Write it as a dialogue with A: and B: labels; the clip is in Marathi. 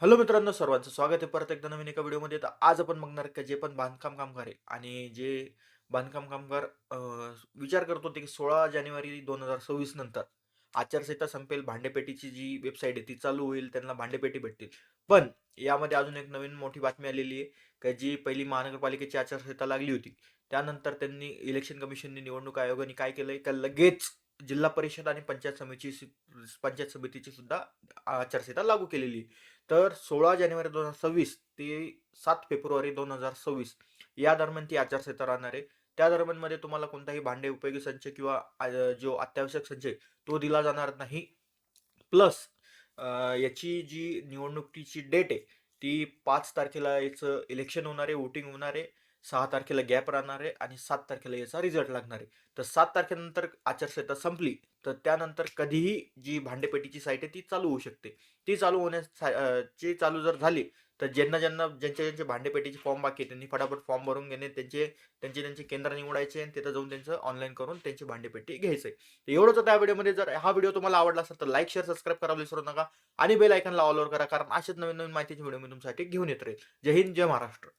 A: हॅलो मित्रांनो, सर्वांचं स्वागत आहे परत एकदा नवीन एका व्हिडिओमध्ये. तर आज आपण बघणार का जे पण बांधकाम कामगार आहे आणि जे बांधकाम कामगार विचार करत होते की 16 जानेवारी 2026 नंतर आचारसंहिता संपेल, भांडेपेटीची जी वेबसाईट आहे ती चालू होईल, त्यांना भांडेपेटी भेटतील. पण यामध्ये अजून एक नवीन मोठी बातमी आलेली आहे का जी पहिली महानगरपालिकेची आचारसंहिता लागली होती, त्यानंतर त्यांनी इलेक्शन कमिशनने, निवडणूक आयोगाने काय केलंय का लगेच जिल्हा परिषद आणि पंचायत समितीची सुद्धा आचारसंहिता लागू केलेली आहे. तर 16 जानेवारी 2026 ते 7 फेब्रुवारी 2026 या दरम्यान ती आचारसंहिता राहणार आहे. त्या दरम्यान मध्ये तुम्हाला कोणताही भांडे उपयोगी संच किंवा जो अत्यावश्यक संच आहे तो दिला जाणार नाही. प्लस याची जी निवडणुकीची डेट आहे ती 5 तारखेला याचं इलेक्शन होणार आहे, वोटिंग होणार आहे. 6 तारखेला गॅप राहणार आहे आणि 7 तारखेला याचा रिझल्ट लागणार आहे. तर 7 तारखेनंतर आचारसंहिता संपली तर त्यानंतर कधीही जी भांडेपेटीची साईट आहे ती चालू होऊ शकते. ती चालू ची चालू जर झाली तर ज्यांना ज्यांचे भांडेपेटीचे फॉर्म बाकी आहे त्यांनी फटाफट फॉर्म भरून घेणे, त्यांचे केंद्र निवडायचे आणि तिथं जाऊन त्यांचं ऑनलाईन करून त्यांची भांडेपेटी घ्यायचे. तर एवढंच होतं या व्हिडिओमध्ये. जर हा व्हिडिओ तुम्हाला आवडला असेल तर लाईक, शेअर, सबस्क्राईब करायला विसरू नका आणि बेल आयकॉनला ऑल ओव्हर करा, कारण अशाच नवीन नवीन माहितीचे व्हिडिओ मी तुमच्यासाठी घेऊन येत राहील. जय हिंद, जय महाराष्ट्र.